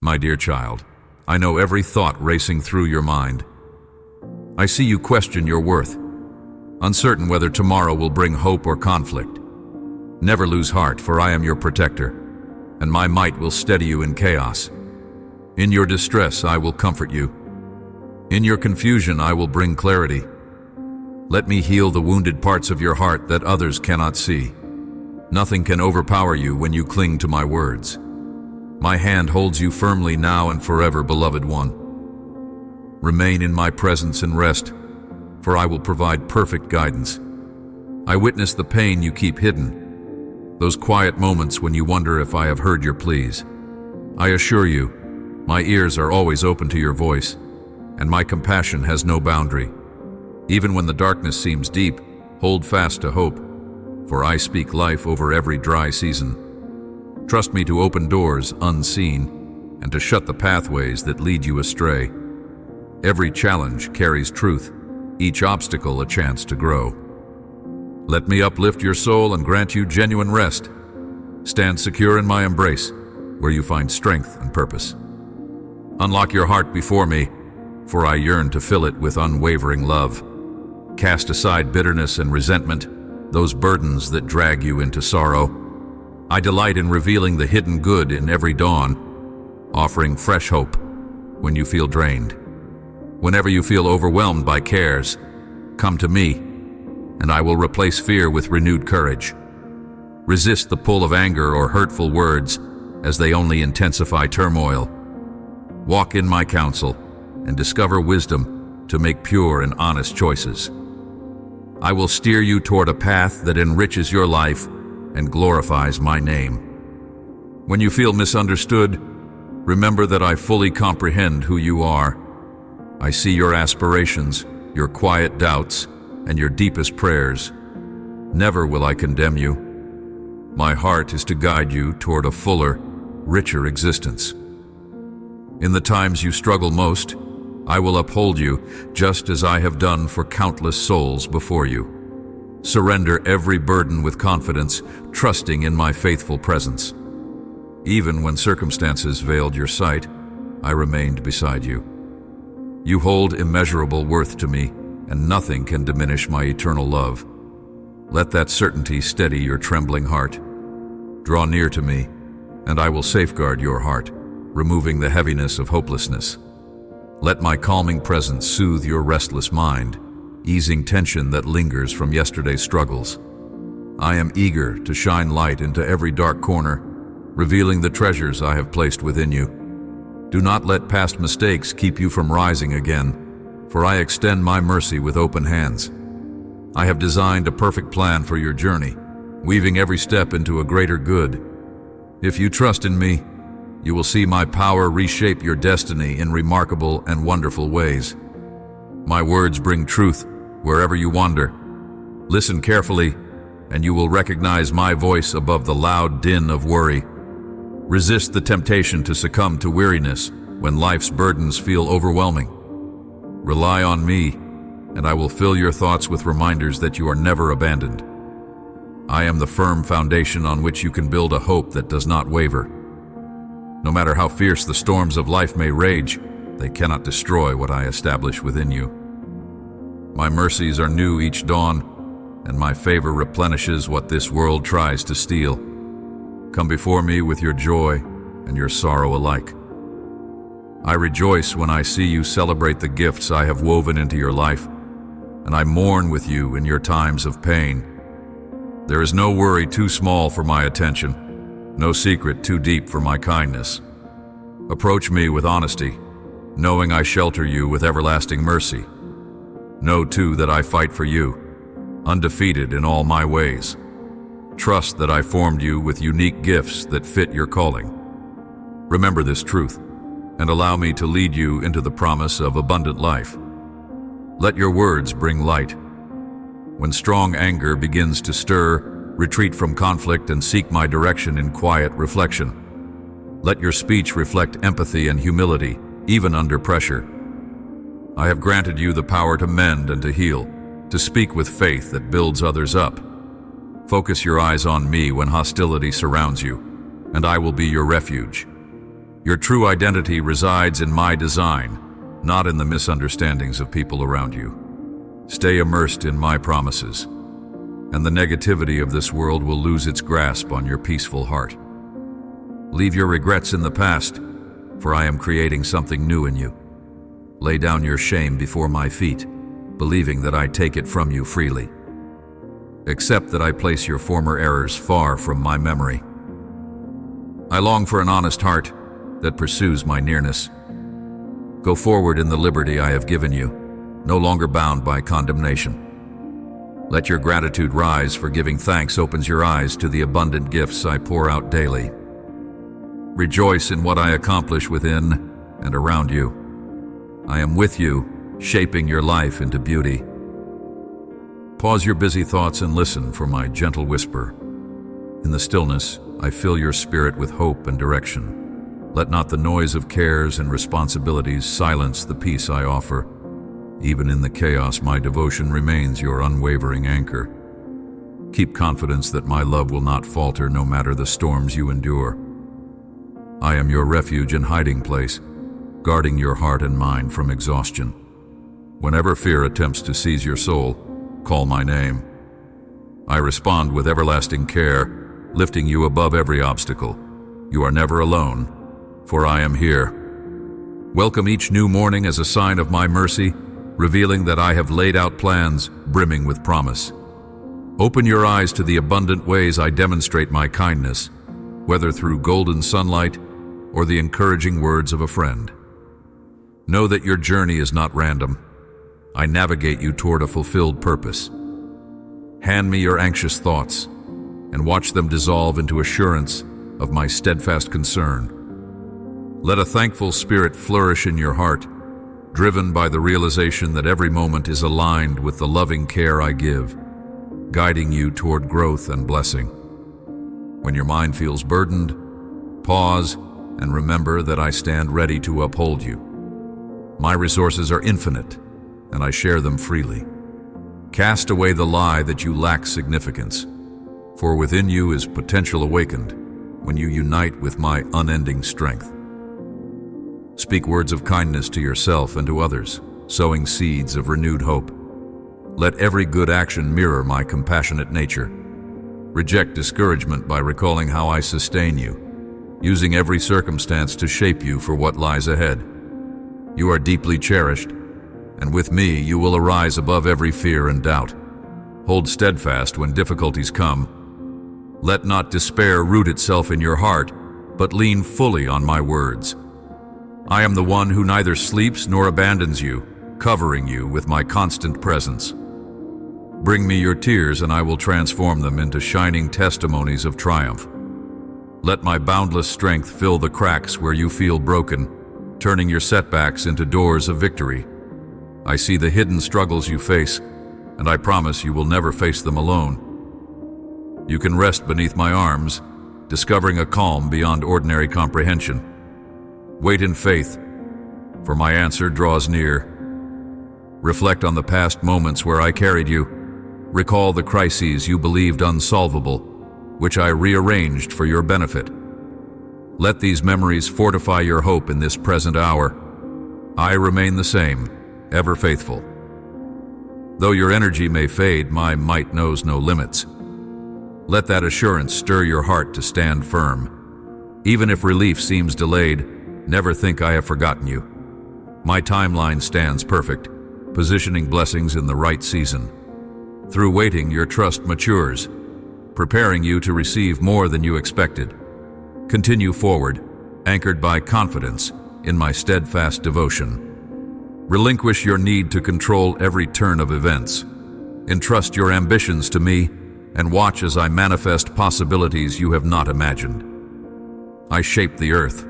My dear child, I know every thought racing through your mind. I see you question your worth, uncertain whether tomorrow will bring hope or conflict. Never lose heart, for I am your protector, and my might will steady you in chaos. In your distress, I will comfort you. In your confusion, I will bring clarity. Let me heal the wounded parts of your heart that others cannot see. Nothing can overpower you when you cling to my words. My hand holds you firmly now and forever, beloved one. Remain in my presence and rest, for I will provide perfect guidance. I witness the pain you keep hidden, those quiet moments when you wonder if I have heard your pleas. I assure you, my ears are always open to your voice, and my compassion has no boundary. Even when the darkness seems deep, hold fast to hope, for I speak life over every dry season. Trust me to open doors unseen and to shut the pathways that lead you astray. Every challenge carries truth, each obstacle a chance to grow. Let me uplift your soul and grant you genuine rest. Stand secure in my embrace, where you find strength and purpose. Unlock your heart before me, for I yearn to fill it with unwavering love. Cast aside bitterness and resentment, those burdens that drag you into sorrow. I delight in revealing the hidden good in every dawn, offering fresh hope when you feel drained. Whenever you feel overwhelmed by cares, come to me, and I will replace fear with renewed courage. Resist the pull of anger or hurtful words, as they only intensify turmoil. Walk in my counsel and discover wisdom to make pure and honest choices. I will steer you toward a path that enriches your life and glorifies my name. When you feel misunderstood, remember that I fully comprehend who you are. I see your aspirations, your quiet doubts, and your deepest prayers. Never will I condemn you. My heart is to guide you toward a fuller, richer existence. In the times you struggle most, I will uphold you, just as I have done for countless souls before you. Surrender every burden with confidence, trusting in my faithful presence. Even when circumstances veiled your sight, I remained beside you. You hold immeasurable worth to me, and nothing can diminish my eternal love. Let that certainty steady your trembling heart. Draw near to me, and I will safeguard your heart, removing the heaviness of hopelessness. Let my calming presence soothe your restless mind, easing tension that lingers from yesterday's struggles. I am eager to shine light into every dark corner, revealing the treasures I have placed within you. Do not let past mistakes keep you from rising again, for I extend my mercy with open hands. I have designed a perfect plan for your journey, weaving every step into a greater good. If you trust in me, you will see my power reshape your destiny in remarkable and wonderful ways. My words bring truth wherever you wander. Listen carefully, and you will recognize my voice above the loud din of worry. Resist the temptation to succumb to weariness when life's burdens feel overwhelming. Rely on me, and I will fill your thoughts with reminders that you are never abandoned. I am the firm foundation on which you can build a hope that does not waver. No matter how fierce the storms of life may rage, they cannot destroy what I establish within you. My mercies are new each dawn, and my favor replenishes what this world tries to steal. Come before me with your joy and your sorrow alike. I rejoice when I see you celebrate the gifts I have woven into your life, and I mourn with you in your times of pain. There is no worry too small for my attention, no secret too deep for my kindness. Approach me with honesty, knowing I shelter you with everlasting mercy. Know too that I fight for you, undefeated in all my ways. Trust that I formed you with unique gifts that fit your calling. Remember this truth, and allow me to lead you into the promise of abundant life. Let your words bring light. When strong anger begins to stir, retreat from conflict and seek my direction in quiet reflection. Let your speech reflect empathy and humility, even under pressure. I have granted you the power to mend and to heal, to speak with faith that builds others up. Focus your eyes on me when hostility surrounds you, and I will be your refuge. Your true identity resides in my design, not in the misunderstandings of people around you. Stay immersed in my promises, and the negativity of this world will lose its grasp on your peaceful heart. Leave your regrets in the past, for I am creating something new in you. Lay down your shame before my feet, believing that I take it from you freely. Accept that I place your former errors far from my memory. I long for an honest heart that pursues my nearness. Go forward in the liberty I have given you, no longer bound by condemnation. Let your gratitude rise, for giving thanks opens your eyes to the abundant gifts I pour out daily. Rejoice in what I accomplish within and around you. I am with you, shaping your life into beauty. Pause your busy thoughts and listen for my gentle whisper. In the stillness, I fill your spirit with hope and direction. Let not the noise of cares and responsibilities silence the peace I offer. Even in the chaos, my devotion remains your unwavering anchor. Keep confidence that my love will not falter no matter the storms you endure. I am your refuge and hiding place, guarding your heart and mind from exhaustion. Whenever fear attempts to seize your soul, call my name. I respond with everlasting care, lifting you above every obstacle. You are never alone, for I am here. Welcome each new morning as a sign of my mercy, revealing that I have laid out plans brimming with promise. Open your eyes to the abundant ways I demonstrate my kindness, whether through golden sunlight or the encouraging words of a friend. Know that your journey is not random. I navigate you toward a fulfilled purpose. Hand me your anxious thoughts and watch them dissolve into assurance of my steadfast concern. Let a thankful spirit flourish in your heart, driven by the realization that every moment is aligned with the loving care I give, guiding you toward growth and blessing. When your mind feels burdened, pause and remember that I stand ready to uphold you. My resources are infinite, and I share them freely. Cast away the lie that you lack significance, for within you is potential awakened when you unite with my unending strength. Speak words of kindness to yourself and to others, sowing seeds of renewed hope. Let every good action mirror my compassionate nature. Reject discouragement by recalling how I sustain you, using every circumstance to shape you for what lies ahead. You are deeply cherished, and with me you will arise above every fear and doubt. Hold steadfast when difficulties come. Let not despair root itself in your heart, but lean fully on my words. I am the one who neither sleeps nor abandons you, covering you with my constant presence. Bring me your tears and I will transform them into shining testimonies of triumph. Let my boundless strength fill the cracks where you feel broken, turning your setbacks into doors of victory. I see the hidden struggles you face, and I promise you will never face them alone. You can rest beneath my arms, discovering a calm beyond ordinary comprehension. Wait in faith, for my answer draws near. Reflect on the past moments where I carried you. Recall the crises you believed unsolvable, which I rearranged for your benefit. Let these memories fortify your hope in this present hour. I remain the same, ever faithful. Though your energy may fade, my might knows no limits. Let that assurance stir your heart to stand firm. Even if relief seems delayed, never think I have forgotten you. My timeline stands perfect, positioning blessings in the right season. Through waiting, your trust matures, preparing you to receive more than you expected. Continue forward, anchored by confidence in my steadfast devotion. Relinquish your need to control every turn of events. Entrust your ambitions to me and watch as I manifest possibilities you have not imagined. I shape the earth.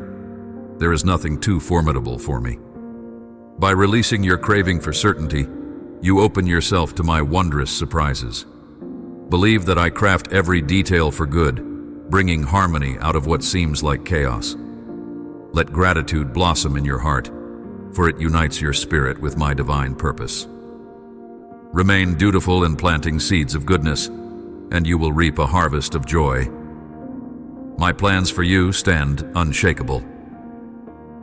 There is nothing too formidable for me. By releasing your craving for certainty, you open yourself to my wondrous surprises. Believe that I craft every detail for good, bringing harmony out of what seems like chaos. Let gratitude blossom in your heart, for it unites your spirit with my divine purpose. Remain dutiful in planting seeds of goodness, and you will reap a harvest of joy. My plans for you stand unshakable.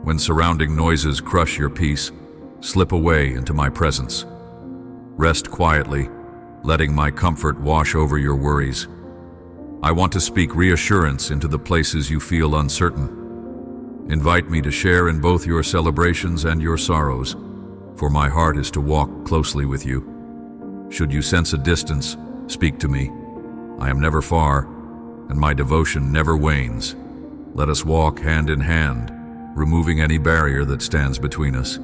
When surrounding noises crush your peace, slip away into my presence. Rest quietly, letting my comfort wash over your worries. I want to speak reassurance into the places you feel uncertain. Invite me to share in both your celebrations and your sorrows, for my heart is to walk closely with you. Should you sense a distance, speak to me. I am never far, and my devotion never wanes. Let us walk hand in hand, removing any barrier that stands between us.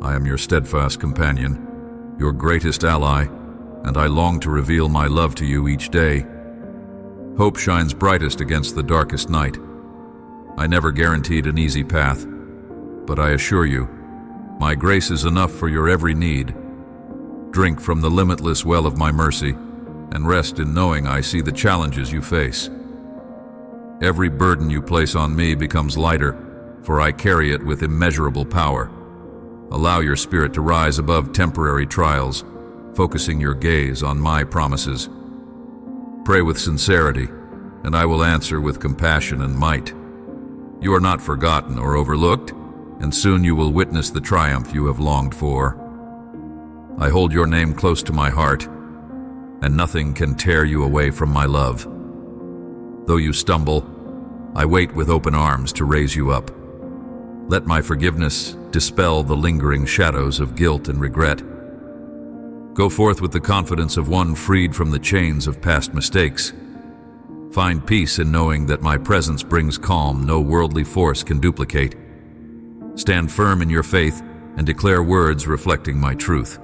I am your steadfast companion, your greatest ally, and I long to reveal my love to you each day. Hope shines brightest against the darkest night. I never guaranteed an easy path, but I assure you, my grace is enough for your every need. Drink from the limitless well of my mercy, and rest in knowing I see the challenges you face. Every burden you place on me becomes lighter, for I carry it with immeasurable power. Allow your spirit to rise above temporary trials, focusing your gaze on my promises. Pray with sincerity, and I will answer with compassion and might. You are not forgotten or overlooked, and soon you will witness the triumph you have longed for. I hold your name close to my heart, and nothing can tear you away from my love. Though you stumble, I wait with open arms to raise you up. Let my forgiveness dispel the lingering shadows of guilt and regret. Go forth with the confidence of one freed from the chains of past mistakes. Find peace in knowing that my presence brings calm no worldly force can duplicate. Stand firm in your faith and declare words reflecting my truth.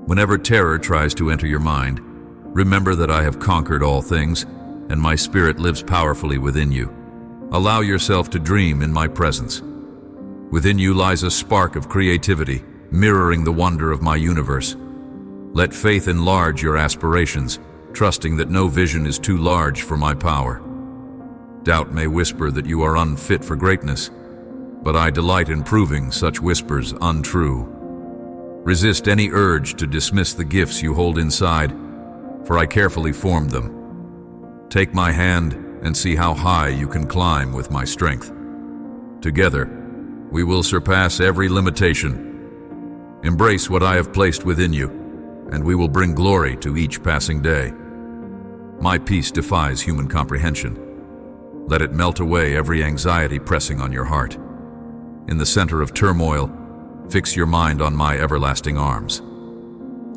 Whenever terror tries to enter your mind, remember that I have conquered all things, and my spirit lives powerfully within you. Allow yourself to dream in my presence. Within you lies a spark of creativity, mirroring the wonder of my universe. Let faith enlarge your aspirations, trusting that no vision is too large for my power. Doubt may whisper that you are unfit for greatness, but I delight in proving such whispers untrue. Resist any urge to dismiss the gifts you hold inside, for I carefully formed them. Take my hand and see how high you can climb with my strength. Together, we will surpass every limitation. Embrace what I have placed within you, and we will bring glory to each passing day. My peace defies human comprehension. Let it melt away every anxiety pressing on your heart. In the center of turmoil, fix your mind on my everlasting arms.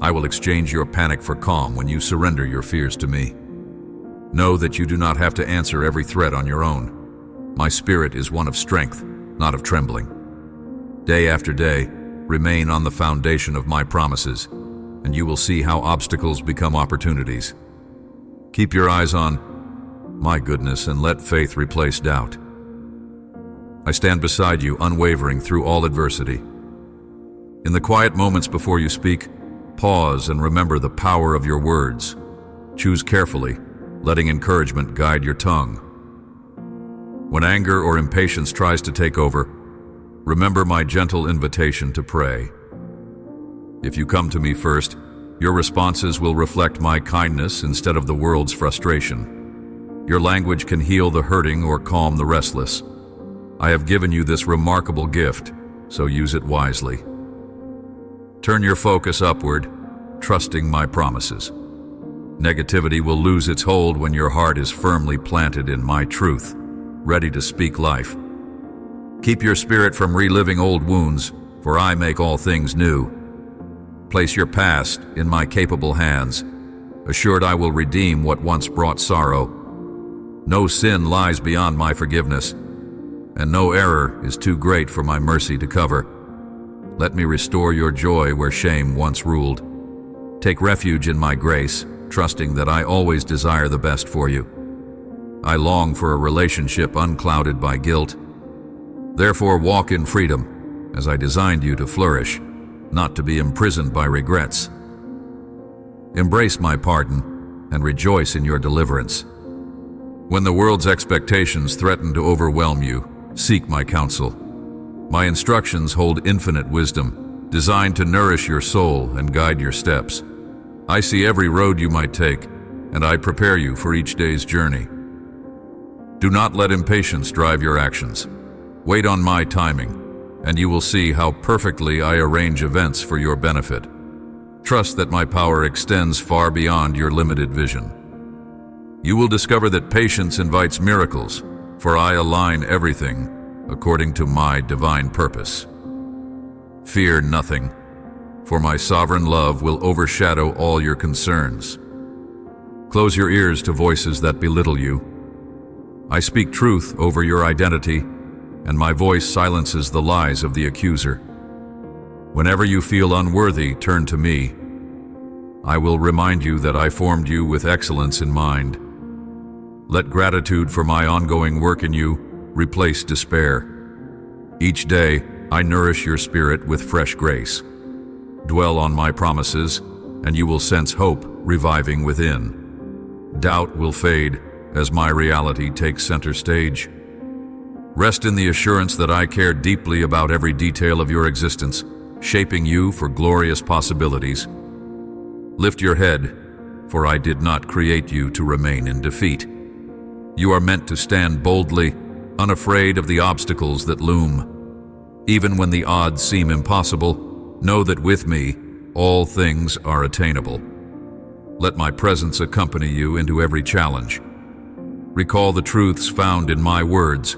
I will exchange your panic for calm when you surrender your fears to me. Know that you do not have to answer every threat on your own. My spirit is one of strength, not of trembling. Day after day, remain on the foundation of my promises, and you will see how obstacles become opportunities. Keep your eyes on my goodness and let faith replace doubt. I stand beside you, unwavering through all adversity. In the quiet moments before you speak, pause and remember the power of your words. Choose carefully, letting encouragement guide your tongue. When anger or impatience tries to take over, remember my gentle invitation to pray. If you come to me first, your responses will reflect my kindness instead of the world's frustration. Your language can heal the hurting or calm the restless. I have given you this remarkable gift, so use it wisely. Turn your focus upward, trusting my promises. Negativity will lose its hold when your heart is firmly planted in my truth, ready to speak life. Keep your spirit from reliving old wounds, for I make all things new. Place your past in my capable hands, assured I will redeem what once brought sorrow. No sin lies beyond my forgiveness, and no error is too great for my mercy to cover. Let me restore your joy where shame once ruled. Take refuge in my grace, trusting that I always desire the best for you. I long for a relationship unclouded by guilt. Therefore, walk in freedom, as I designed you to flourish, not to be imprisoned by regrets. Embrace my pardon and rejoice in your deliverance. When the world's expectations threaten to overwhelm you, seek my counsel. My instructions hold infinite wisdom, designed to nourish your soul and guide your steps. I see every road you might take, and I prepare you for each day's journey. Do not let impatience drive your actions. Wait on my timing, and you will see how perfectly I arrange events for your benefit. Trust that my power extends far beyond your limited vision. You will discover that patience invites miracles, for I align everything according to my divine purpose. Fear nothing, for my sovereign love will overshadow all your concerns. Close your ears to voices that belittle you. I speak truth over your identity, and my voice silences the lies of the accuser. Whenever you feel unworthy, turn to me. I will remind you that I formed you with excellence in mind. Let gratitude for my ongoing work in you replace despair. Each day, I nourish your spirit with fresh grace. Dwell on my promises, and you will sense hope reviving within. Doubt will fade as my reality takes center stage. Rest in the assurance that I care deeply about every detail of your existence, shaping you for glorious possibilities. Lift your head, for I did not create you to remain in defeat. You are meant to stand boldly, unafraid of the obstacles that loom. Even when the odds seem impossible, know that with me, all things are attainable. Let my presence accompany you into every challenge. Recall the truths found in my words,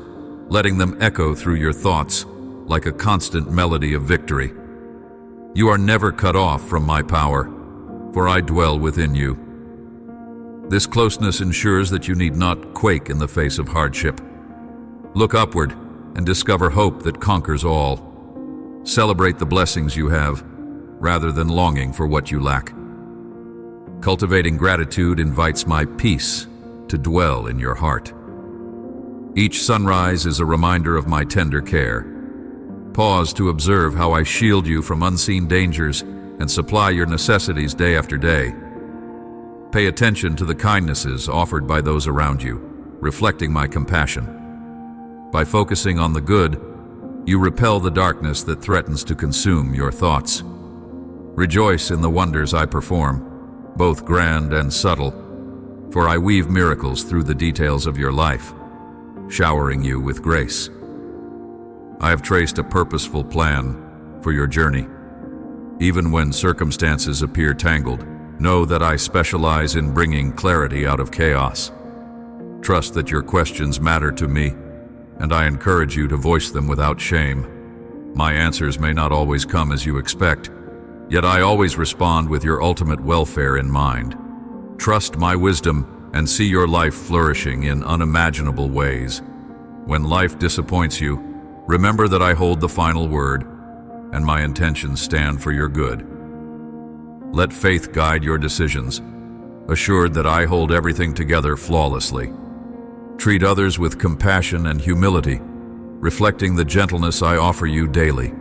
letting them echo through your thoughts like a constant melody of victory. You are never cut off from my power, for I dwell within you. This closeness ensures that you need not quake in the face of hardship. Look upward and discover hope that conquers all. Celebrate the blessings you have, rather than longing for what you lack. Cultivating gratitude invites my peace to dwell in your heart. Each sunrise is a reminder of my tender care. Pause to observe how I shield you from unseen dangers and supply your necessities day after day. Pay attention to the kindnesses offered by those around you, reflecting my compassion. By focusing on the good, you repel the darkness that threatens to consume your thoughts. Rejoice in the wonders I perform, both grand and subtle, for I weave miracles through the details of your life, showering you with grace. I have traced a purposeful plan for your journey. Even when circumstances appear tangled, know that I specialize in bringing clarity out of chaos. Trust that your questions matter to me, and I encourage you to voice them without shame. My answers may not always come as you expect, yet I always respond with your ultimate welfare in mind. Trust my wisdom and see your life flourishing in unimaginable ways. When life disappoints you, remember that I hold the final word, and my intentions stand for your good. Let faith guide your decisions, assured that I hold everything together flawlessly. Treat others with compassion and humility, reflecting the gentleness I offer you daily.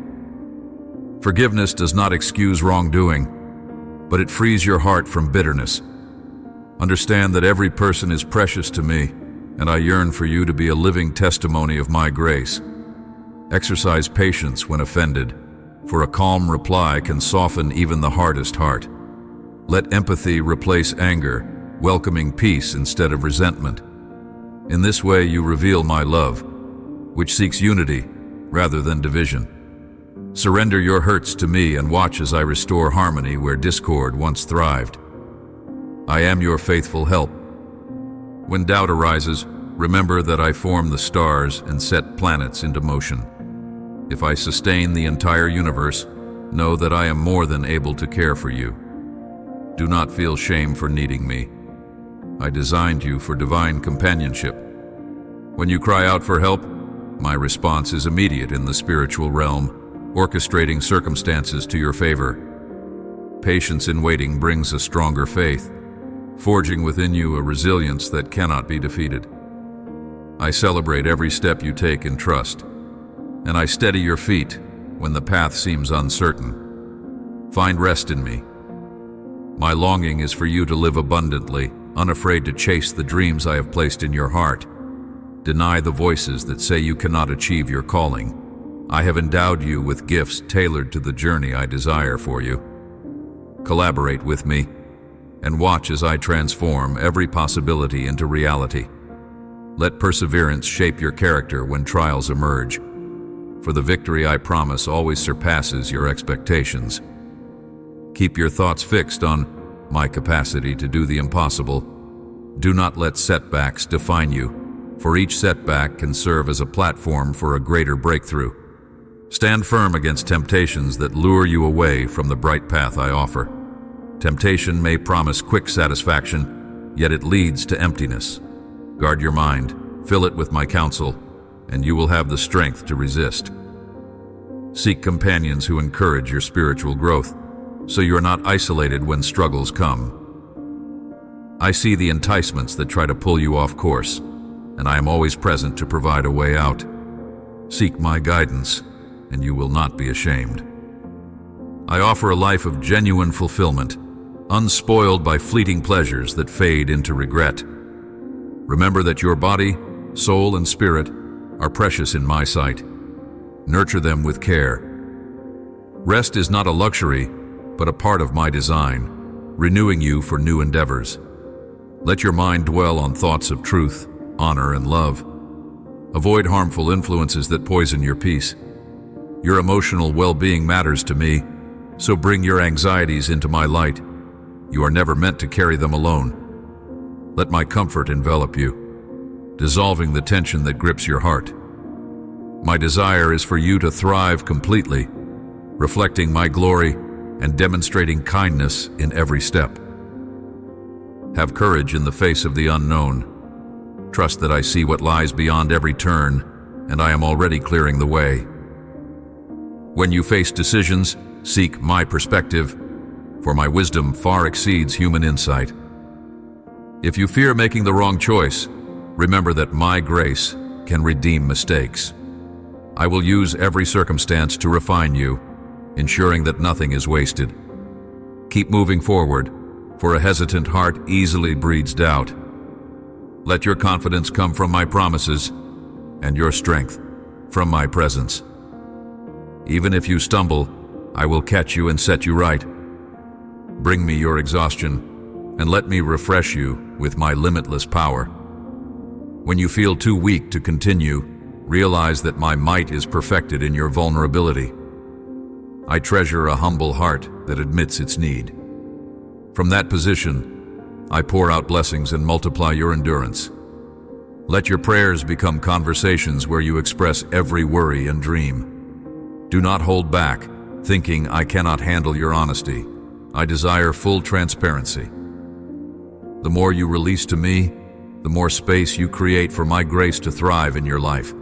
Forgiveness does not excuse wrongdoing, but it frees your heart from bitterness. Understand that every person is precious to me, and I yearn for you to be a living testimony of my grace. Exercise patience when offended, for a calm reply can soften even the hardest heart. Let empathy replace anger, welcoming peace instead of resentment. In this way you reveal my love, which seeks unity rather than division. Surrender your hurts to me and watch as I restore harmony where discord once thrived. I am your faithful help. When doubt arises, remember that I form the stars and set planets into motion. If I sustain the entire universe, know that I am more than able to care for you. Do not feel shame for needing me. I designed you for divine companionship. When you cry out for help, my response is immediate in the spiritual realm, orchestrating circumstances to your favor. Patience in waiting brings a stronger faith, forging within you a resilience that cannot be defeated. I celebrate every step you take in trust, and I steady your feet when the path seems uncertain. Find rest in me. My longing is for you to live abundantly, unafraid to chase the dreams I have placed in your heart. Deny the voices that say you cannot achieve your calling. I have endowed you with gifts tailored to the journey I desire for you. Collaborate with me, and watch as I transform every possibility into reality. Let perseverance shape your character when trials emerge, for the victory I promise always surpasses your expectations. Keep your thoughts fixed on my capacity to do the impossible. Do not let setbacks define you, for each setback can serve as a platform for a greater breakthrough. Stand firm against temptations that lure you away from the bright path I offer. Temptation may promise quick satisfaction, yet it leads to emptiness. Guard your mind, fill it with my counsel, and you will have the strength to resist. Seek companions who encourage your spiritual growth, so you are not isolated when struggles come. I see the enticements that try to pull you off course, and I am always present to provide a way out. Seek my guidance, and you will not be ashamed. I offer a life of genuine fulfillment, unspoiled by fleeting pleasures that fade into regret. Remember that your body, soul, and spirit are precious in my sight. Nurture them with care. Rest is not a luxury, but a part of my design, renewing you for new endeavors. Let your mind dwell on thoughts of truth, honor, and love. Avoid harmful influences that poison your peace. Your emotional well-being matters to me, so bring your anxieties into my light. You are never meant to carry them alone. Let my comfort envelop you, dissolving the tension that grips your heart. My desire is for you to thrive completely, reflecting my glory and demonstrating kindness in every step. Have courage in the face of the unknown. Trust that I see what lies beyond every turn, and I am already clearing the way. When you face decisions, seek my perspective, for my wisdom far exceeds human insight. If you fear making the wrong choice, remember that my grace can redeem mistakes. I will use every circumstance to refine you, ensuring that nothing is wasted. Keep moving forward, for a hesitant heart easily breeds doubt. Let your confidence come from my promises, and your strength from my presence. Even if you stumble, I will catch you and set you right. Bring me your exhaustion, and let me refresh you with my limitless power. When you feel too weak to continue, realize that my might is perfected in your vulnerability. I treasure a humble heart that admits its need. From that position, I pour out blessings and multiply your endurance. Let your prayers become conversations where you express every worry and dream. Do not hold back, thinking I cannot handle your honesty. I desire full transparency. The more you release to me, the more space you create for my grace to thrive in your life.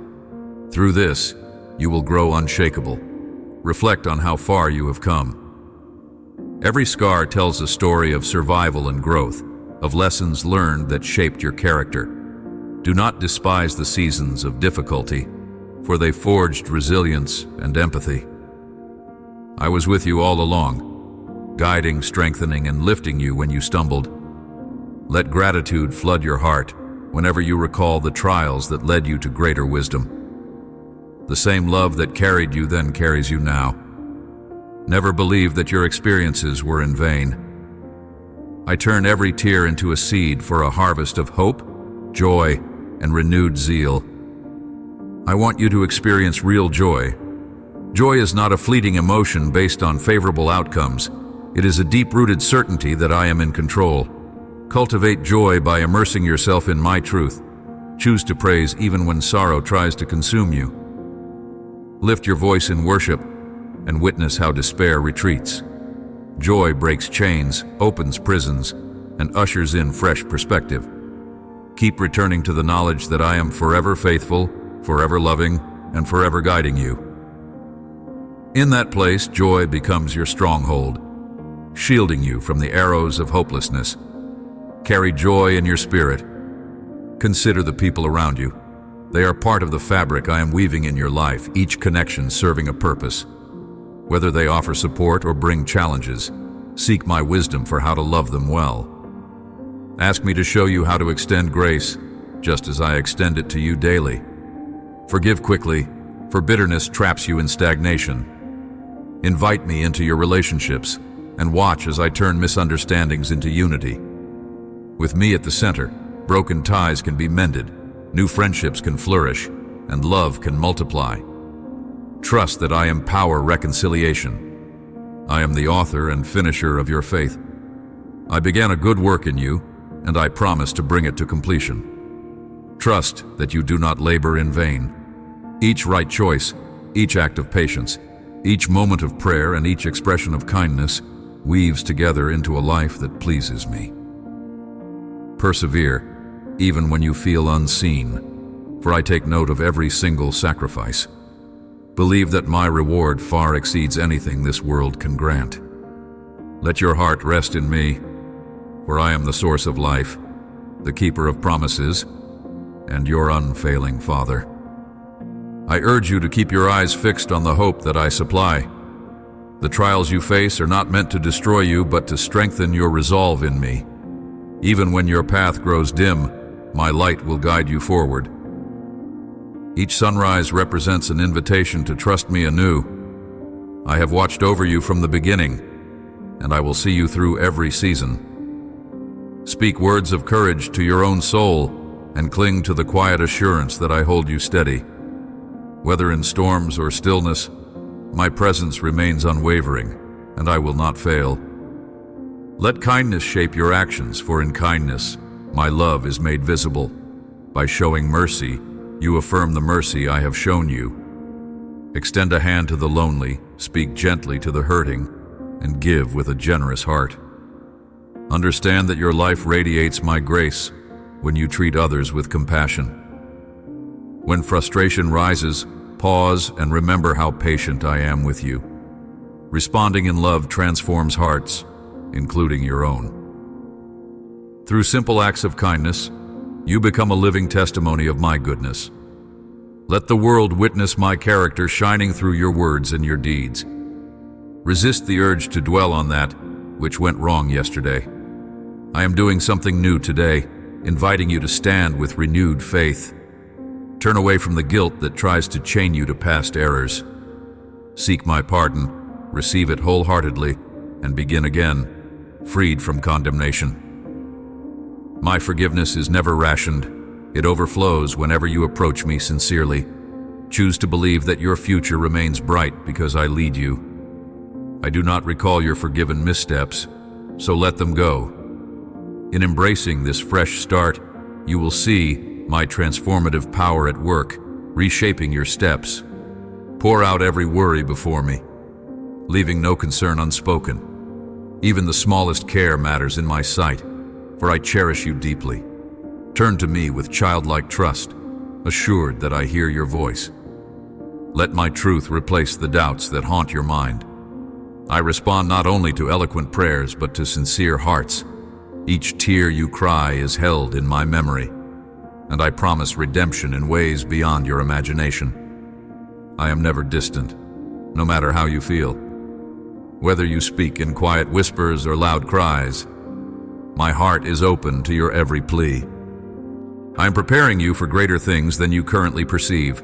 Through this, you will grow unshakable. Reflect on how far you have come. Every scar tells a story of survival and growth, of lessons learned that shaped your character. Do not despise the seasons of difficulty, for they forged resilience and empathy. I was with you all along, guiding, strengthening, and lifting you when you stumbled. Let gratitude flood your heart whenever you recall the trials that led you to greater wisdom. The same love that carried you then carries you now. Never believe that your experiences were in vain. I turn every tear into a seed for a harvest of hope, joy, and renewed zeal. I want you to experience real joy. Joy is not a fleeting emotion based on favorable outcomes. It is a deep-rooted certainty that I am in control. Cultivate joy by immersing yourself in my truth. Choose to praise even when sorrow tries to consume you. Lift your voice in worship and witness how despair retreats. Joy breaks chains, opens prisons, and ushers in fresh perspective. Keep returning to the knowledge that I am forever faithful, forever loving, and forever guiding you. In that place, joy becomes your stronghold, shielding you from the arrows of hopelessness. Carry joy in your spirit. Consider the people around you. They are part of the fabric I am weaving in your life, each connection serving a purpose. Whether they offer support or bring challenges, seek my wisdom for how to love them well. Ask me to show you how to extend grace, just as I extend it to you daily. Forgive quickly, for bitterness traps you in stagnation. Invite me into your relationships, and watch as I turn misunderstandings into unity. With me at the center, broken ties can be mended, new friendships can flourish, and love can multiply. Trust that I empower reconciliation. I am the author and finisher of your faith. I began a good work in you, and I promise to bring it to completion. Trust that you do not labor in vain. Each right choice, each act of patience, each moment of prayer, and each expression of kindness weaves together into a life that pleases me. Persevere, even when you feel unseen, for I take note of every single sacrifice. Believe that my reward far exceeds anything this world can grant. Let your heart rest in me, for I am the source of life, the keeper of promises, and your unfailing Father. I urge you to keep your eyes fixed on the hope that I supply. The trials you face are not meant to destroy you, but to strengthen your resolve in me. Even when your path grows dim, my light will guide you forward. Each sunrise represents an invitation to trust me anew. I have watched over you from the beginning, and I will see you through every season. Speak words of courage to your own soul, and cling to the quiet assurance that I hold you steady. Whether in storms or stillness, my presence remains unwavering, and I will not fail. Let kindness shape your actions, for in kindness, my love is made visible. By showing mercy, you affirm the mercy I have shown you. Extend a hand to the lonely, speak gently to the hurting, and give with a generous heart. Understand that your life radiates my grace when you treat others with compassion. When frustration rises, pause and remember how patient I am with you. Responding in love transforms hearts, including your own. Through simple acts of kindness, you become a living testimony of my goodness. Let the world witness my character shining through your words and your deeds. Resist the urge to dwell on that which went wrong yesterday. I am doing something new today, inviting you to stand with renewed faith. Turn away from the guilt that tries to chain you to past errors. Seek my pardon, receive it wholeheartedly, and begin again, freed from condemnation. My forgiveness is never rationed. It overflows whenever you approach me sincerely. Choose to believe that your future remains bright because I lead you. I do not recall your forgiven missteps, so let them go. In embracing this fresh start, you will see my transformative power at work, reshaping your steps. Pour out every worry before me, leaving no concern unspoken. Even the smallest care matters in my sight, for I cherish you deeply. Turn to me with childlike trust, assured that I hear your voice. Let my truth replace the doubts that haunt your mind. I respond not only to eloquent prayers, but to sincere hearts. Each tear you cry is held in my memory, and I promise redemption in ways beyond your imagination. I am never distant, no matter how you feel. Whether you speak in quiet whispers or loud cries, my heart is open to your every plea. I am preparing you for greater things than you currently perceive.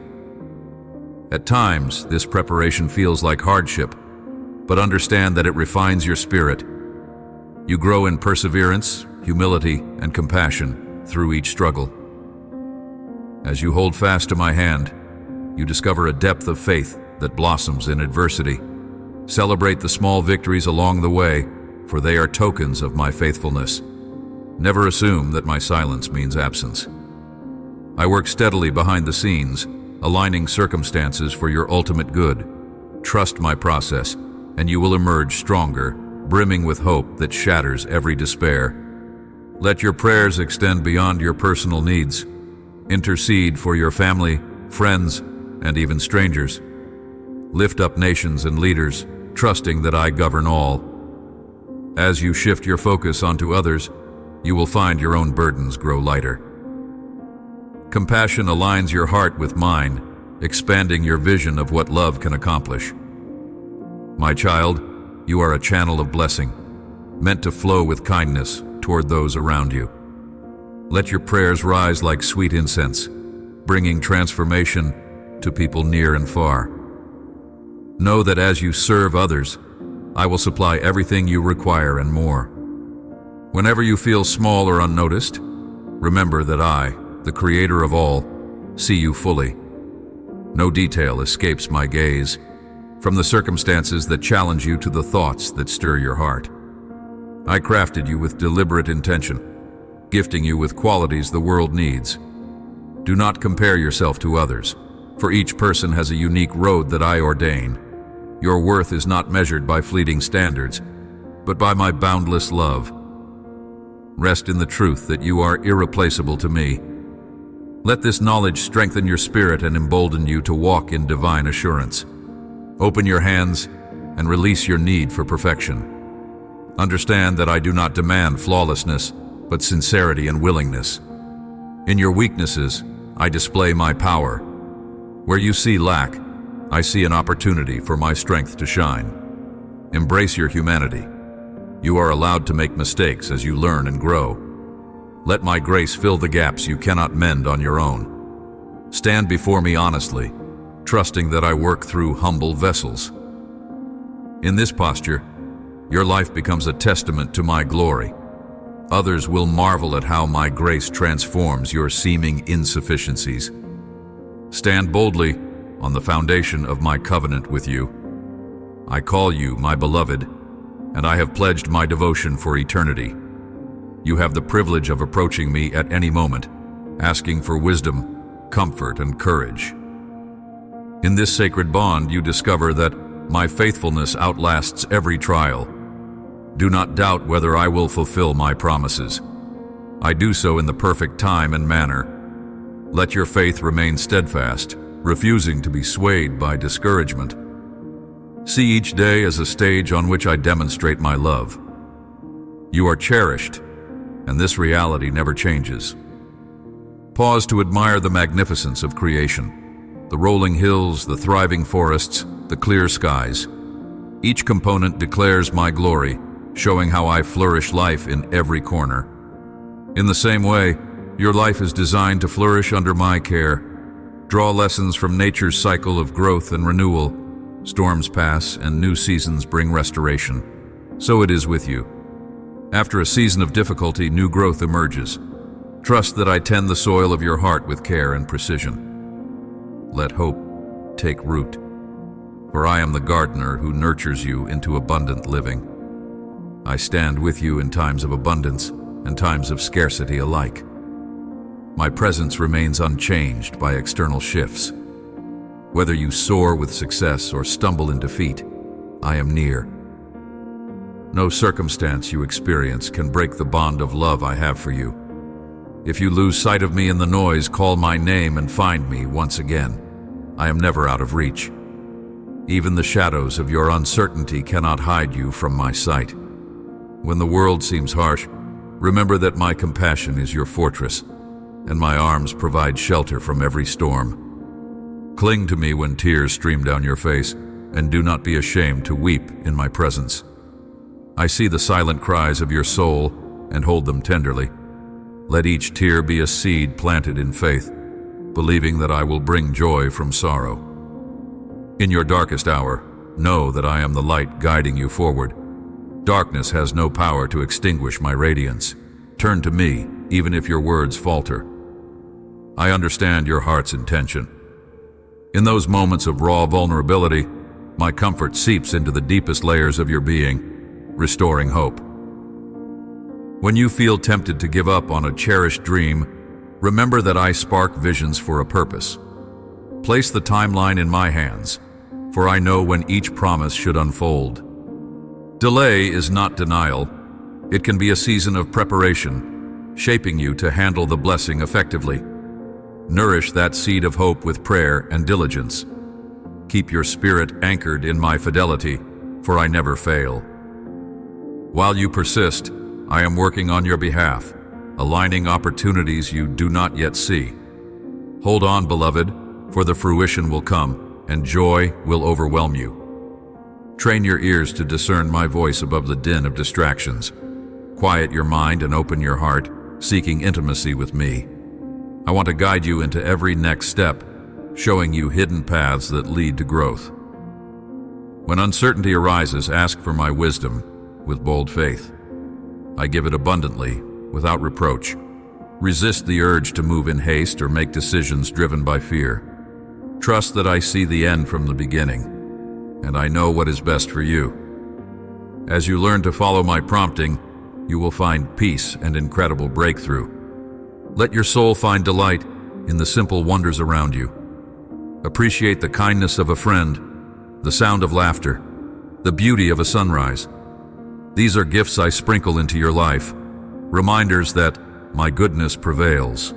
At times, this preparation feels like hardship, but understand that it refines your spirit. You grow in perseverance, humility, and compassion through each struggle. As you hold fast to my hand, you discover a depth of faith that blossoms in adversity. Celebrate the small victories along the way, for they are tokens of my faithfulness. Never assume that my silence means absence. I work steadily behind the scenes, aligning circumstances for your ultimate good. Trust my process, and you will emerge stronger, brimming with hope that shatters every despair. Let your prayers extend beyond your personal needs. Intercede for your family, friends, and even strangers. Lift up nations and leaders, trusting that I govern all. As you shift your focus onto others, you will find your own burdens grow lighter. Compassion aligns your heart with mine, expanding your vision of what love can accomplish. My child, you are a channel of blessing, meant to flow with kindness toward those around you. Let your prayers rise like sweet incense, bringing transformation to people near and far. Know that as you serve others, I will supply everything you require and more. Whenever you feel small or unnoticed, remember that I, the Creator of all, see you fully. No detail escapes my gaze, from the circumstances that challenge you to the thoughts that stir your heart. I crafted you with deliberate intention, gifting you with qualities the world needs. Do not compare yourself to others, for each person has a unique road that I ordain. Your worth is not measured by fleeting standards, but by my boundless love. Rest in the truth that you are irreplaceable to me. Let this knowledge strengthen your spirit and embolden you to walk in divine assurance. Open your hands and release your need for perfection. Understand that I do not demand flawlessness, but sincerity and willingness. In your weaknesses, I display my power. Where you see lack, I see an opportunity for my strength to shine. Embrace your humanity. You are allowed to make mistakes as you learn and grow. Let my grace fill the gaps you cannot mend on your own. Stand before me honestly, trusting that I work through humble vessels. In this posture, your life becomes a testament to my glory. Others will marvel at how my grace transforms your seeming insufficiencies. Stand boldly on the foundation of my covenant with you. I call you my beloved, and I have pledged my devotion for eternity. You have the privilege of approaching me at any moment, asking for wisdom, comfort, and courage. In this sacred bond, you discover that my faithfulness outlasts every trial. Do not doubt whether I will fulfill my promises. I do so in the perfect time and manner. Let your faith remain steadfast, refusing to be swayed by discouragement. See each day as a stage on which I demonstrate my love. You are cherished, and this reality never changes. Pause to admire the magnificence of creation. The rolling hills, the thriving forests, the clear skies. Each component declares my glory, showing how I flourish life in every corner. In the same way, your life is designed to flourish under my care. Draw lessons from nature's cycle of growth and renewal. Storms pass and new seasons bring restoration. So it is with you. After a season of difficulty, new growth emerges. Trust that I tend the soil of your heart with care and precision. Let hope take root, for I am the gardener who nurtures you into abundant living. I stand with you in times of abundance and times of scarcity alike. My presence remains unchanged by external shifts. Whether you soar with success or stumble in defeat, I am near. No circumstance you experience can break the bond of love I have for you. If you lose sight of me in the noise, call my name and find me once again. I am never out of reach. Even the shadows of your uncertainty cannot hide you from my sight. When the world seems harsh, remember that my compassion is your fortress, and my arms provide shelter from every storm. Cling to me when tears stream down your face, and do not be ashamed to weep in my presence. I see the silent cries of your soul and hold them tenderly. Let each tear be a seed planted in faith, believing that I will bring joy from sorrow. In your darkest hour, know that I am the light guiding you forward. Darkness has no power to extinguish my radiance. Turn to me, even if your words falter. I understand your heart's intention. In those moments of raw vulnerability, my comfort seeps into the deepest layers of your being, restoring hope. When you feel tempted to give up on a cherished dream, remember that I spark visions for a purpose. Place the timeline in my hands, for I know when each promise should unfold. Delay is not denial. It can be a season of preparation, shaping you to handle the blessing effectively. Nourish that seed of hope with prayer and diligence. Keep your spirit anchored in my fidelity, for I never fail. While you persist, I am working on your behalf, aligning opportunities you do not yet see. Hold on, beloved, for the fruition will come, and joy will overwhelm you. Train your ears to discern my voice above the din of distractions. Quiet your mind and open your heart, seeking intimacy with me. I want to guide you into every next step, showing you hidden paths that lead to growth. When uncertainty arises, ask for my wisdom with bold faith. I give it abundantly, without reproach. Resist the urge to move in haste or make decisions driven by fear. Trust that I see the end from the beginning, and I know what is best for you. As you learn to follow my prompting, you will find peace and incredible breakthrough. Let your soul find delight in the simple wonders around you. Appreciate the kindness of a friend, the sound of laughter, the beauty of a sunrise. These are gifts I sprinkle into your life, reminders that my goodness prevails.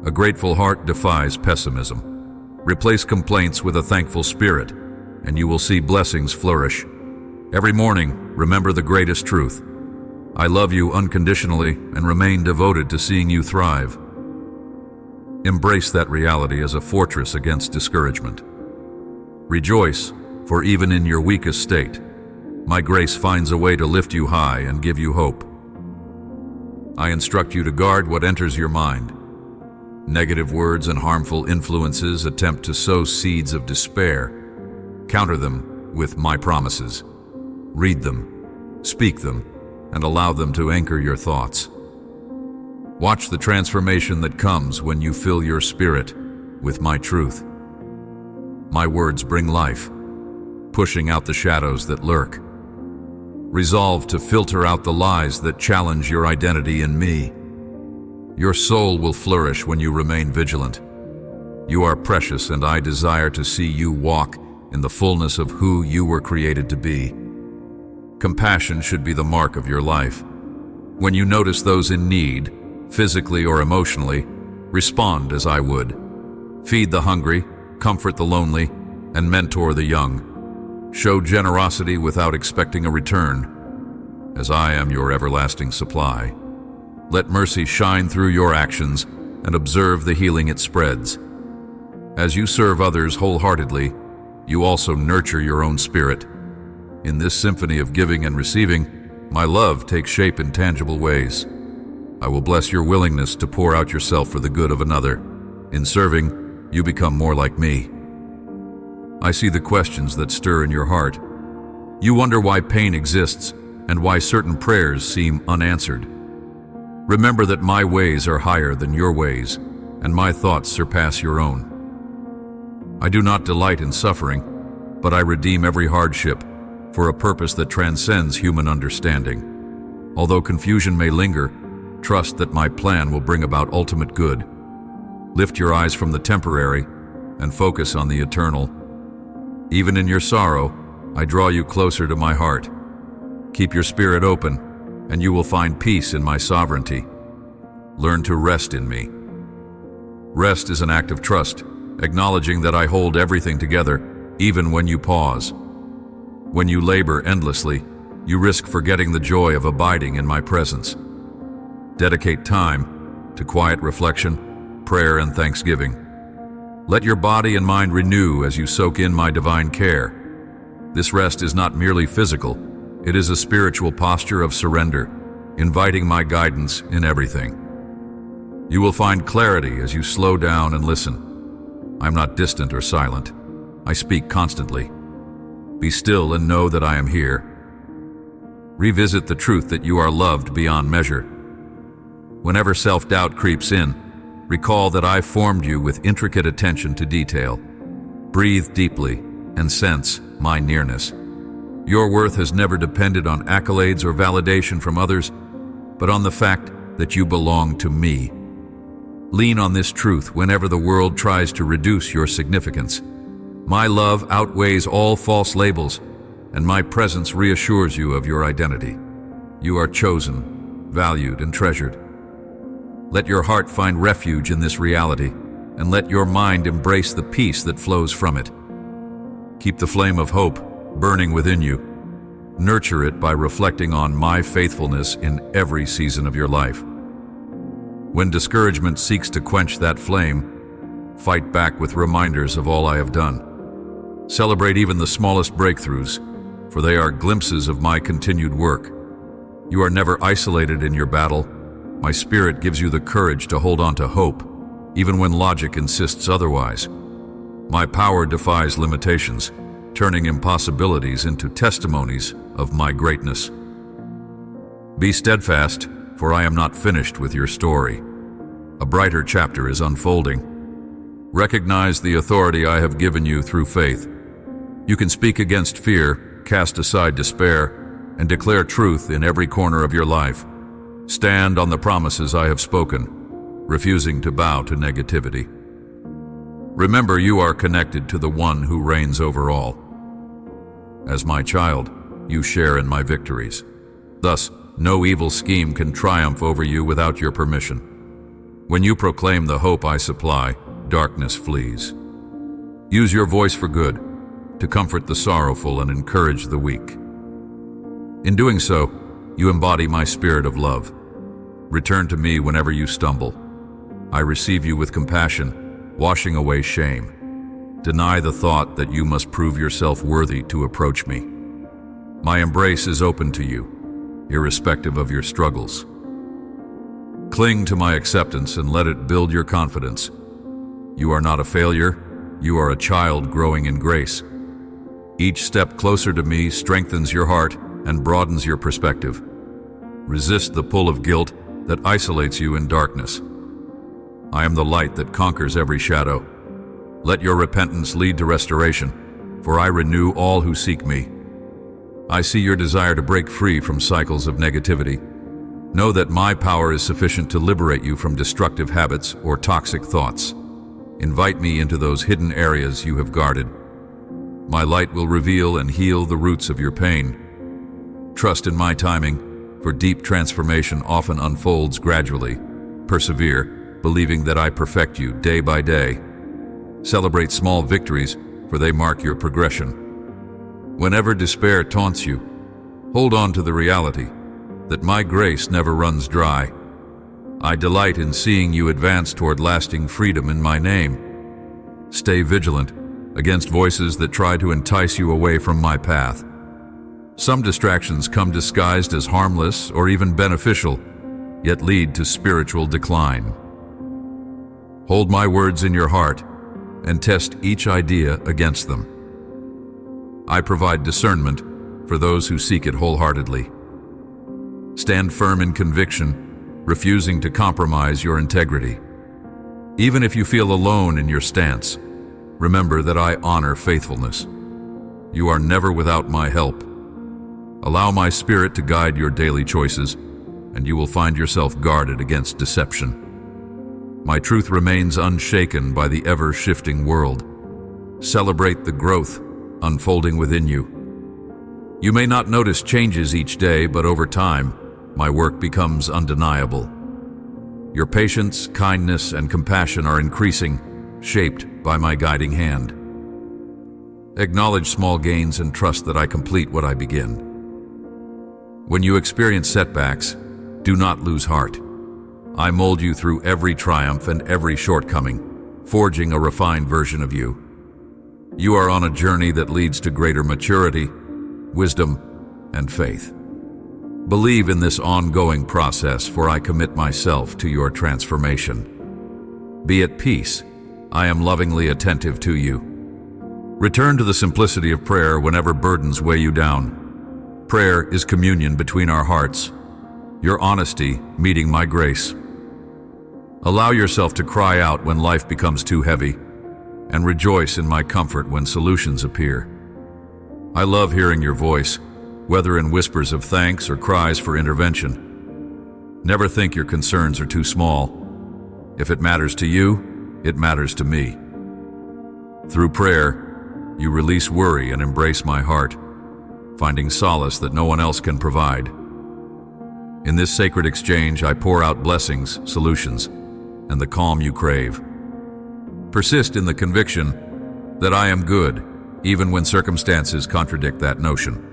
A grateful heart defies pessimism. Replace complaints with a thankful spirit, and you will see blessings flourish. Every morning, remember the greatest truth. I love you unconditionally and remain devoted to seeing you thrive. Embrace that reality as a fortress against discouragement. Rejoice, for even in your weakest state, my grace finds a way to lift you high and give you hope. I instruct you to guard what enters your mind. Negative words and harmful influences attempt to sow seeds of despair. Counter them with my promises. Read them, speak them, and allow them to anchor your thoughts. Watch the transformation that comes when you fill your spirit with my truth. My words bring life, pushing out the shadows that lurk. Resolve to filter out the lies that challenge your identity in me. Your soul will flourish when you remain vigilant. You are precious, and I desire to see you walk in the fullness of who you were created to be. Compassion should be the mark of your life. When you notice those in need, physically or emotionally, respond as I would. Feed the hungry, comfort the lonely, and mentor the young. Show generosity without expecting a return, as I am your everlasting supply. Let mercy shine through your actions and observe the healing it spreads. As you serve others wholeheartedly, you also nurture your own spirit. In this symphony of giving and receiving, my love takes shape in tangible ways. I will bless your willingness to pour out yourself for the good of another. In serving, you become more like me. I see the questions that stir in your heart. You wonder why pain exists and why certain prayers seem unanswered. Remember that my ways are higher than your ways, and my thoughts surpass your own. I do not delight in suffering, but I redeem every hardship for a purpose that transcends human understanding. Although confusion may linger, trust that my plan will bring about ultimate good. Lift your eyes from the temporary and focus on the eternal. Even in your sorrow, I draw you closer to my heart. Keep your spirit open, and you will find peace in my sovereignty. Learn to rest in me. Rest is an act of trust, acknowledging that I hold everything together, even when you pause. When you labor endlessly, you risk forgetting the joy of abiding in my presence. Dedicate time to quiet reflection, prayer, and thanksgiving. Let your body and mind renew as you soak in my divine care. This rest is not merely physical, it is a spiritual posture of surrender, inviting my guidance in everything. You will find clarity as you slow down and listen. I'm not distant or silent. I speak constantly. Be still and know that I am here. Revisit the truth that you are loved beyond measure. Whenever self-doubt creeps in, recall that I formed you with intricate attention to detail. Breathe deeply and sense my nearness. Your worth has never depended on accolades or validation from others, but on the fact that you belong to me. Lean on this truth whenever the world tries to reduce your significance. My love outweighs all false labels, and my presence reassures you of your identity. You are chosen, valued, and treasured. Let your heart find refuge in this reality, and let your mind embrace the peace that flows from it. Keep the flame of hope burning within you. Nurture it by reflecting on my faithfulness in every season of your life. When discouragement seeks to quench that flame, fight back with reminders of all I have done. Celebrate even the smallest breakthroughs, for they are glimpses of my continued work. You are never isolated in your battle. My spirit gives you the courage to hold on to hope, even when logic insists otherwise. My power defies limitations, turning impossibilities into testimonies of my greatness. Be steadfast, for I am not finished with your story. A brighter chapter is unfolding. Recognize the authority I have given you through faith. You can speak against fear, cast aside despair, and declare truth in every corner of your life. Stand on the promises I have spoken, refusing to bow to negativity. Remember, you are connected to the one who reigns over all. As my child, you share in my victories. Thus, no evil scheme can triumph over you without your permission. When you proclaim the hope I supply, darkness flees. Use your voice for good, to comfort the sorrowful and encourage the weak. In doing so, you embody my spirit of love. Return to me whenever you stumble. I receive you with compassion, washing away shame. Deny the thought that you must prove yourself worthy to approach me. My embrace is open to you, irrespective of your struggles. Cling to my acceptance and let it build your confidence. You are not a failure, you are a child growing in grace. Each step closer to me strengthens your heart and broadens your perspective. Resist the pull of guilt that isolates you in darkness. I am the light that conquers every shadow. Let your repentance lead to restoration, for I renew all who seek me. I see your desire to break free from cycles of negativity. Know that my power is sufficient to liberate you from destructive habits or toxic thoughts. Invite me into those hidden areas you have guarded. My light will reveal and heal the roots of your pain. Trust in my timing, for deep transformation often unfolds gradually. Persevere, believing that I perfect you day by day. Celebrate small victories, for they mark your progression. Whenever despair taunts you, hold on to the reality that my grace never runs dry. I delight in seeing you advance toward lasting freedom in my name. Stay vigilant against voices that try to entice you away from my path. Some distractions come disguised as harmless or even beneficial, yet lead to spiritual decline. Hold my words in your heart and test each idea against them. I provide discernment for those who seek it wholeheartedly. Stand firm in conviction, refusing to compromise your integrity. Even if you feel alone in your stance, remember that I honor faithfulness. You are never without my help. Allow my spirit to guide your daily choices, and you will find yourself guarded against deception. My truth remains unshaken by the ever-shifting world. Celebrate the growth unfolding within you. You may not notice changes each day, but over time, my work becomes undeniable. Your patience, kindness, and compassion are increasing, shaped by my guiding hand. Acknowledge small gains and trust that I complete what I begin. When you experience setbacks, do not lose heart. I mold you through every triumph and every shortcoming, forging a refined version of you. You are on a journey that leads to greater maturity, wisdom, and faith. Believe in this ongoing process, for I commit myself to your transformation. Be at peace. I am lovingly attentive to you. Return to the simplicity of prayer whenever burdens weigh you down. Prayer is communion between our hearts, your honesty meeting my grace. Allow yourself to cry out when life becomes too heavy, and rejoice in my comfort when solutions appear. I love hearing your voice, whether in whispers of thanks or cries for intervention. Never think your concerns are too small. If it matters to you, it matters to me. Through prayer, you release worry and embrace my heart, finding solace that no one else can provide. In this sacred exchange, I pour out blessings, solutions, and the calm you crave. Persist in the conviction that I am good, even when circumstances contradict that notion.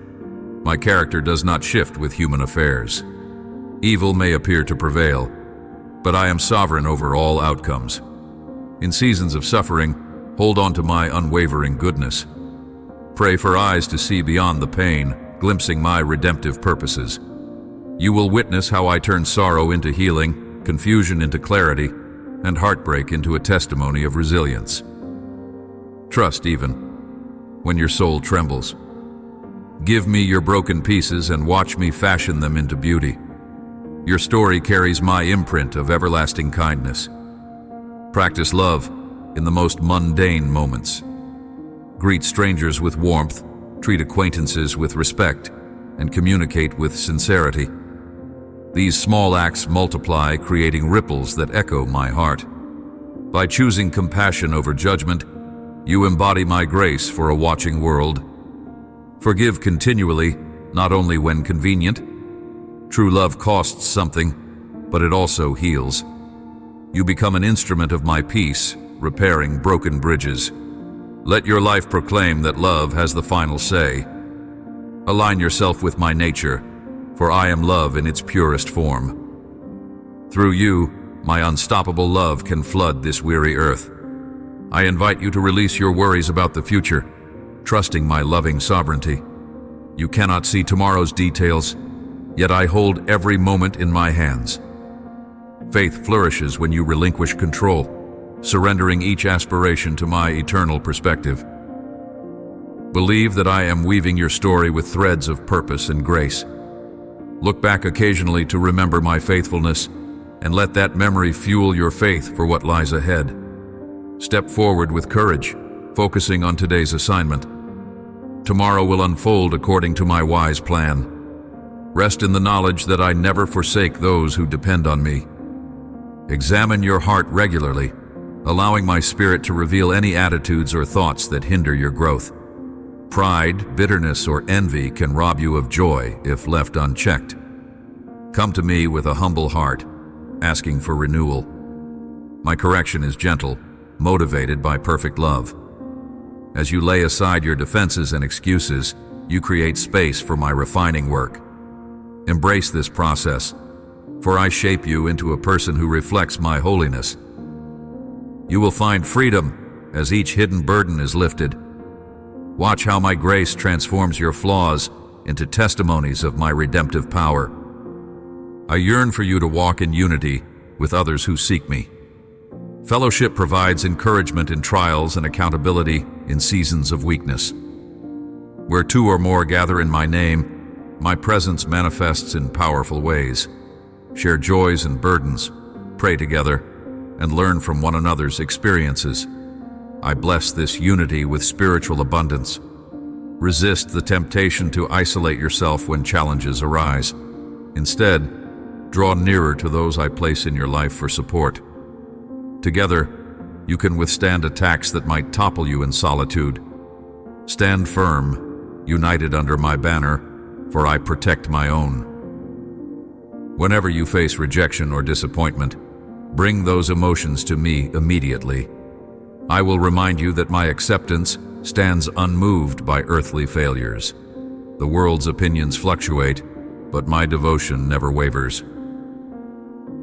My character does not shift with human affairs. Evil may appear to prevail, but I am sovereign over all outcomes. In seasons of suffering, hold on to my unwavering goodness. Pray for eyes to see beyond the pain, glimpsing my redemptive purposes. You will witness how I turn sorrow into healing, confusion into clarity, and heartbreak into a testimony of resilience. Trust even when your soul trembles. Give me your broken pieces and watch me fashion them into beauty. Your story carries my imprint of everlasting kindness. Practice love, in the most mundane moments. Greet strangers with warmth, treat acquaintances with respect, and communicate with sincerity. These small acts multiply, creating ripples that echo my heart. By choosing compassion over judgment, you embody my grace for a watching world. Forgive continually, not only when convenient. True love costs something, but it also heals. You become an instrument of my peace, repairing broken bridges. Let your life proclaim that love has the final say. Align yourself with my nature, for I am love in its purest form. Through you, my unstoppable love can flood this weary earth. I invite you to release your worries about the future, trusting my loving sovereignty. You cannot see tomorrow's details, yet I hold every moment in my hands. Faith flourishes when you relinquish control, surrendering each aspiration to my eternal perspective. Believe that I am weaving your story with threads of purpose and grace. Look back occasionally to remember my faithfulness, and let that memory fuel your faith for what lies ahead. Step forward with courage, focusing on today's assignment. Tomorrow will unfold according to my wise plan. Rest in the knowledge that I never forsake those who depend on me. Examine your heart regularly, allowing my spirit to reveal any attitudes or thoughts that hinder your growth. Pride, bitterness, or envy can rob you of joy if left unchecked. Come to me with a humble heart, asking for renewal. My correction is gentle, motivated by perfect love. As you lay aside your defenses and excuses, you create space for my refining work. Embrace this process, for I shape you into a person who reflects my holiness. You will find freedom as each hidden burden is lifted. Watch how my grace transforms your flaws into testimonies of my redemptive power. I yearn for you to walk in unity with others who seek me. Fellowship provides encouragement in trials and accountability in seasons of weakness. Where two or more gather in my name, my presence manifests in powerful ways. Share joys and burdens, pray together, and learn from one another's experiences. I bless this unity with spiritual abundance. Resist the temptation to isolate yourself when challenges arise. Instead, draw nearer to those I place in your life for support. Together, you can withstand attacks that might topple you in solitude. Stand firm, united under my banner, for I protect my own. Whenever you face rejection or disappointment, bring those emotions to me immediately. I will remind you that my acceptance stands unmoved by earthly failures. The world's opinions fluctuate, but my devotion never wavers.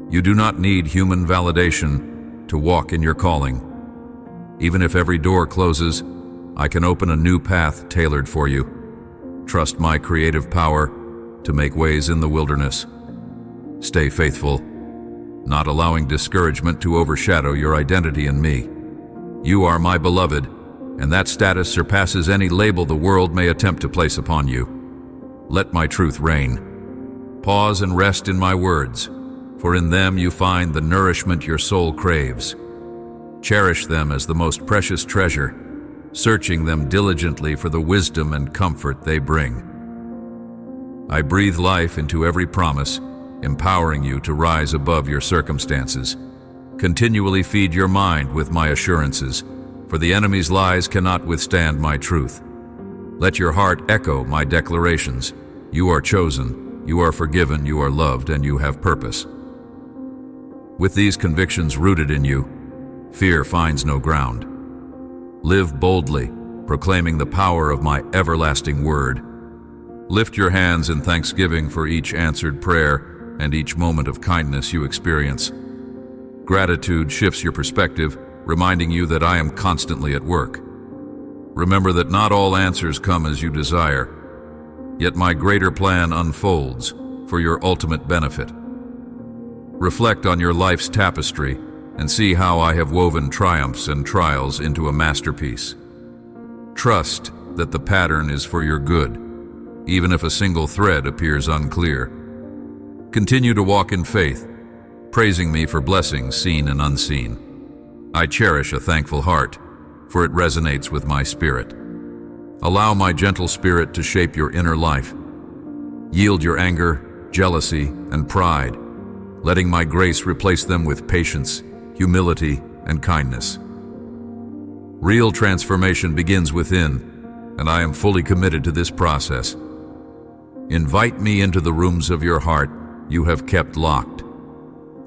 You do not need human validation to walk in your calling. Even if every door closes, I can open a new path tailored for you. Trust my creative power to make ways in the wilderness. Stay faithful, not allowing discouragement to overshadow your identity in me. You are my beloved, and that status surpasses any label the world may attempt to place upon you. Let my truth reign. Pause and rest in my words, for in them you find the nourishment your soul craves. Cherish them as the most precious treasure, searching them diligently for the wisdom and comfort they bring. I breathe life into every promise, empowering you to rise above your circumstances. Continually feed your mind with my assurances, for the enemy's lies cannot withstand my truth. Let your heart echo my declarations. You are chosen, you are forgiven, you are loved, and you have purpose. With these convictions rooted in you, fear finds no ground. Live boldly, proclaiming the power of my everlasting word. Lift your hands in thanksgiving for each answered prayer and each moment of kindness you experience. Gratitude shifts your perspective, reminding you that I am constantly at work. Remember that not all answers come as you desire, yet my greater plan unfolds for your ultimate benefit. Reflect on your life's tapestry and see how I have woven triumphs and trials into a masterpiece. Trust that the pattern is for your good, even if a single thread appears unclear. Continue to walk in faith, praising me for blessings seen and unseen. I cherish a thankful heart, for it resonates with my spirit. Allow my gentle spirit to shape your inner life. Yield your anger, jealousy, and pride, letting my grace replace them with patience, humility, and kindness. Real transformation begins within, and I am fully committed to this process. Invite me into the rooms of your heart you have kept locked.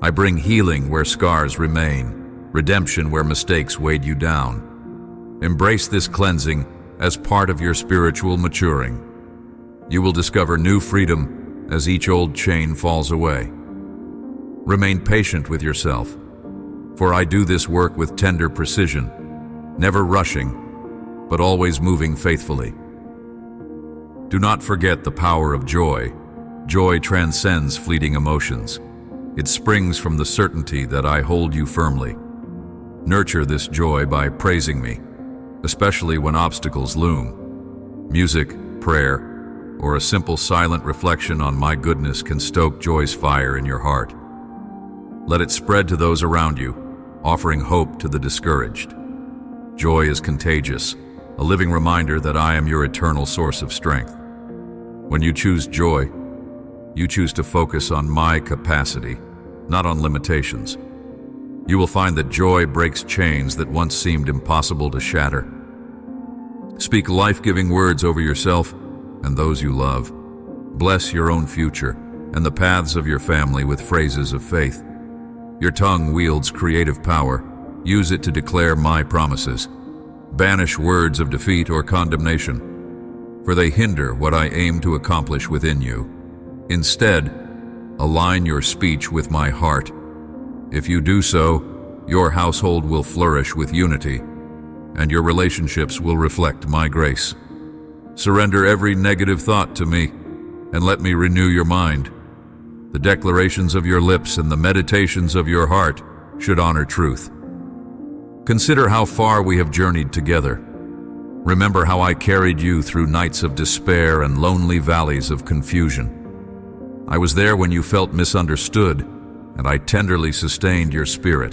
I bring healing where scars remain, redemption where mistakes weighed you down. Embrace this cleansing as part of your spiritual maturing. You will discover new freedom as each old chain falls away. Remain patient with yourself, for I do this work with tender precision, never rushing, but always moving faithfully. Do not forget the power of joy. Joy transcends fleeting emotions. It springs from the certainty that I hold you firmly. Nurture this joy by praising me, especially when obstacles loom. Music, prayer, or a simple silent reflection on my goodness can stoke joy's fire in your heart. Let it spread to those around you, offering hope to the discouraged. Joy is contagious, a living reminder that I am your eternal source of strength. When you choose joy, you choose to focus on my capacity, not on limitations. You will find that joy breaks chains that once seemed impossible to shatter. Speak life-giving words over yourself and those you love. Bless your own future and the paths of your family with phrases of faith. Your tongue wields creative power. Use it to declare my promises. Banish words of defeat or condemnation, for they hinder what I aim to accomplish within you. Instead, align your speech with my heart. If you do so, your household will flourish with unity, and your relationships will reflect my grace. Surrender every negative thought to me, and let me renew your mind. The declarations of your lips and the meditations of your heart should honor truth. Consider how far we have journeyed together. Remember how I carried you through nights of despair and lonely valleys of confusion. I was there when you felt misunderstood, and I tenderly sustained your spirit.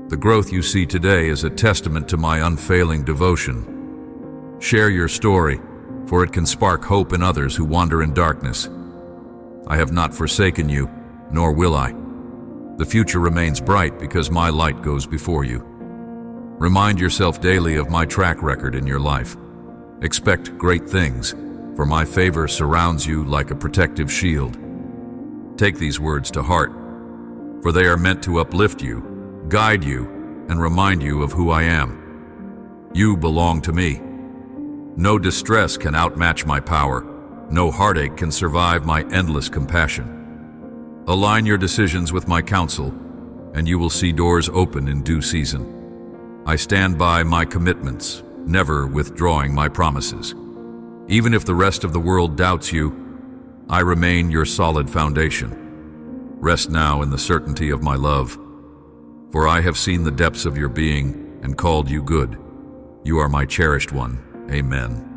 The growth you see today is a testament to my unfailing devotion. Share your story, for it can spark hope in others who wander in darkness. I have not forsaken you, nor will I. The future remains bright because my light goes before you. Remind yourself daily of my track record in your life. Expect great things, for my favor surrounds you like a protective shield. Take these words to heart, for they are meant to uplift you, guide you, and remind you of who I am. You belong to me. No distress can outmatch my power. No heartache can survive my endless compassion. Align your decisions with my counsel, and you will see doors open in due season. I stand by my commitments, never withdrawing my promises. Even if the rest of the world doubts you, I remain your solid foundation. Rest now in the certainty of my love, for I have seen the depths of your being and called you good. You are my cherished one. Amen.